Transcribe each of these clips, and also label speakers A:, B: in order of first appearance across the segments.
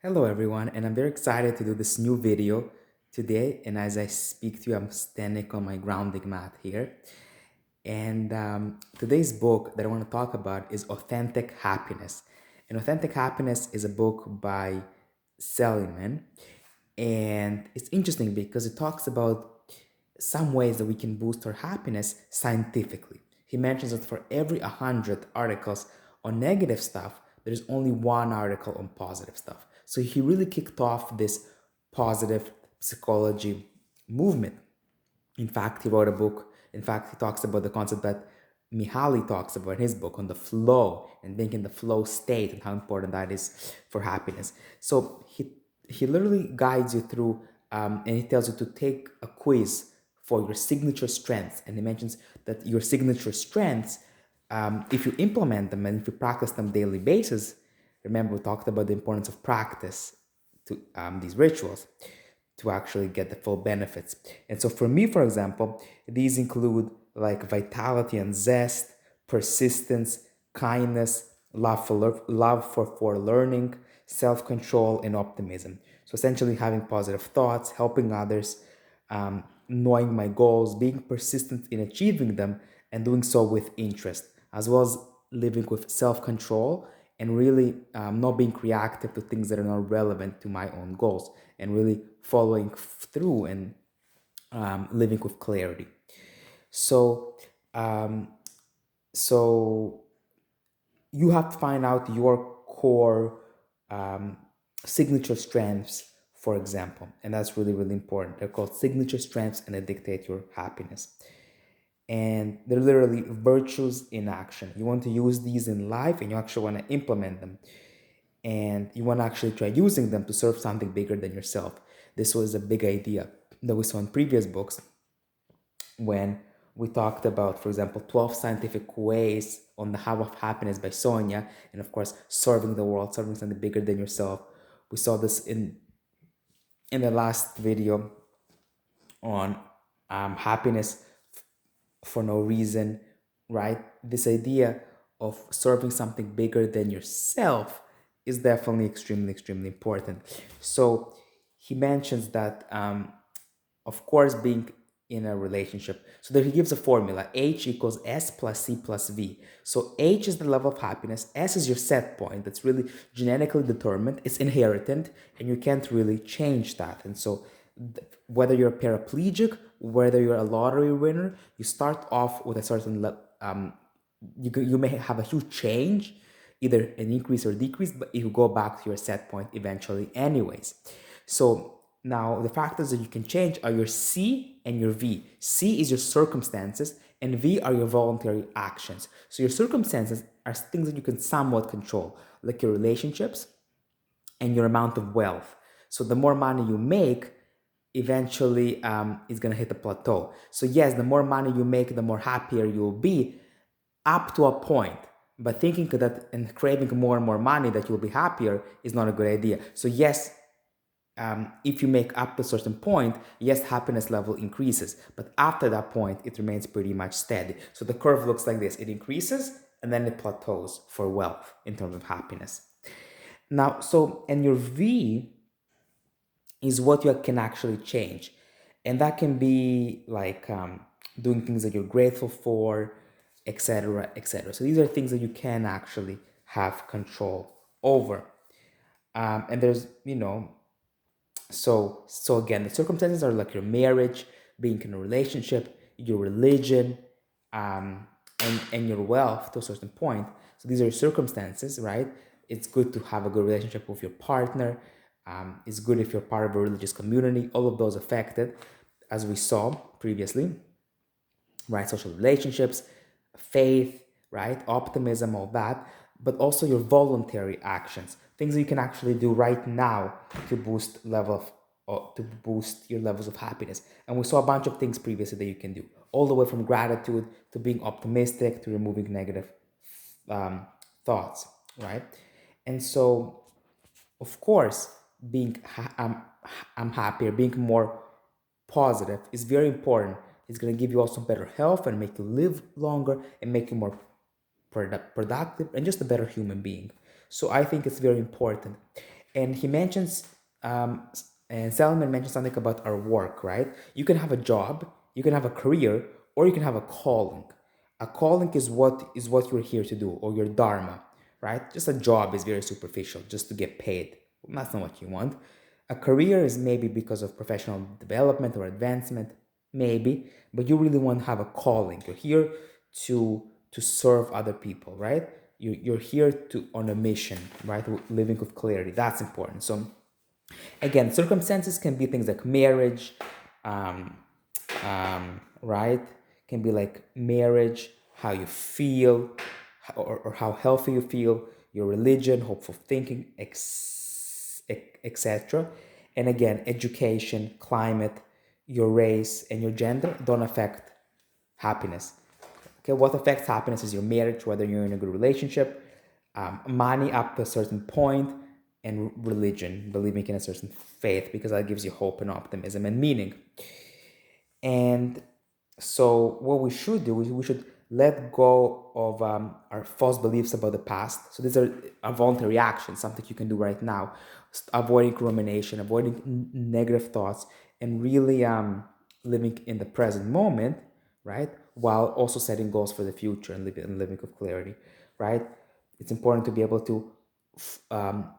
A: Hello everyone, and I'm very excited to do this new video today. And as I speak to you, I'm standing on my grounding mat here. And today's book that I want to talk about is Authentic Happiness. And Authentic Happiness is a book by Seligman. And it's interesting because it talks about some ways that we can boost our happiness scientifically. He mentions that for every 100 articles on negative stuff, there's only one article on positive stuff. So he really kicked off this positive psychology movement. In fact, he wrote a book. In fact, he talks about the concept that Mihaly talks about in his book on the flow and being in the flow state and how important that is for happiness. So he literally guides you through and he tells you to take a quiz for your signature strengths. And he mentions that your signature strengths, if you implement them and if you practice them daily basis, remember we talked about the importance of practice to these rituals to actually get the full benefits. And so for me, for example, these include like vitality and zest, persistence, kindness, love for learning, self-control, and optimism. So essentially having positive thoughts, helping others, knowing my goals, being persistent in achieving them, and doing so with interest, as well as living with self-control and really not being reactive to things that are not relevant to my own goals, and really following through and living with clarity. So, um, so you have to find out your core um, signature strengths, for example, and that's really really important. They're called signature strengths, and they dictate your happiness. And they're literally virtues in action. You want to use these in life, and you actually want to implement them, and you want to actually try using them to serve something bigger than yourself. This was a big idea that we saw in previous books when we talked about, for example, 12 scientific ways on the how of happiness by Sonia, and of course, serving the world, serving something bigger than yourself. We saw this in the last video on happiness for no reason, right? This idea of serving something bigger than yourself is definitely extremely, extremely important. So he mentions that, of course, being in a relationship. So there he gives a formula: H equals S plus C plus V. So H is the level of happiness, S is your set point that's really genetically determined, it's inheritant, and you can't really change that. And so whether you're a paraplegic, whether you're a lottery winner, you start off with a certain you may have a huge change, either an increase or decrease, but you go back to your set point eventually anyways. So now the factors that you can change are your C and your V. C is your circumstances, and V are your voluntary actions. So your circumstances are things that you can somewhat control, like your relationships and your amount of wealth. So the more money you make, eventually it's going to hit a plateau. So yes, the more money you make, the more happier you will be, up to a point. But thinking that and craving more and more money that you'll be happier is not a good idea. So yes, if you make up to a certain point, yes, happiness level increases. But after that point, it remains pretty much steady. So the curve looks like this: it increases and then it plateaus for wealth in terms of happiness. Now, so, and your V is what you can actually change. And that can be like doing things that you're grateful for, etc., etc. So these are things that you can actually have control over. And there's, so again, the circumstances are like your marriage, being in a relationship, your religion, and your wealth to a certain point. So these are your circumstances, right? It's good to have a good relationship with your partner. It's good if you're part of a religious community. All of those affected, as we saw previously, right? Social relationships, faith, right? Optimism, all that, but also your voluntary actions, things that you can actually do right now to boost to boost your levels of happiness. And we saw a bunch of things previously that you can do, all the way from gratitude to being optimistic to removing negative um, thoughts, right? And so, of course, I'm happier, being more positive is very important. It's going to give you also better health and make you live longer and make you more productive and just a better human being. So I think it's very important. And he mentions, and Salomon mentions something about our work, right? You can have a job, you can have a career, or you can have a calling. A calling is what you're here to do, or your dharma, right? Just a job is very superficial, just to get paid. That's not what you want. A career is maybe because of professional development or advancement, maybe, but you really want to have a calling. You're here to serve other people, right? You're here to on a mission, right? Living with clarity. That's important. So again, circumstances can be things like marriage, um, right? Can be like marriage, how you feel, or how healthy you feel, your religion, hopeful thinking, etc. And again, education, climate, your race, and your gender don't affect happiness. Okay, what affects happiness is your marriage, whether you're in a good relationship, money up to a certain point, and religion, believing in a certain faith, because that gives you hope and optimism and meaning. And so, what we should do is we should let go of our false beliefs about the past. So, these are a voluntary action, something you can do right now, avoiding rumination, avoiding negative thoughts, and really living in the present moment, right? While also setting goals for the future and living with clarity, right? It's important to be able to um,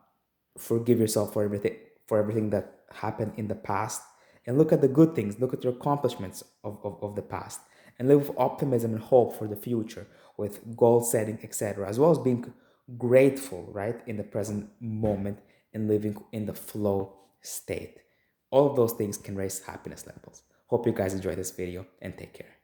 A: forgive yourself for everything that happened in the past, and look at the good things, look at your accomplishments of the past, and live with optimism and hope for the future, with goal setting, etc., as well as being grateful, right, in the present moment, and living in the flow state. All of those things can raise happiness levels. Hope you guys enjoy this video, and take care.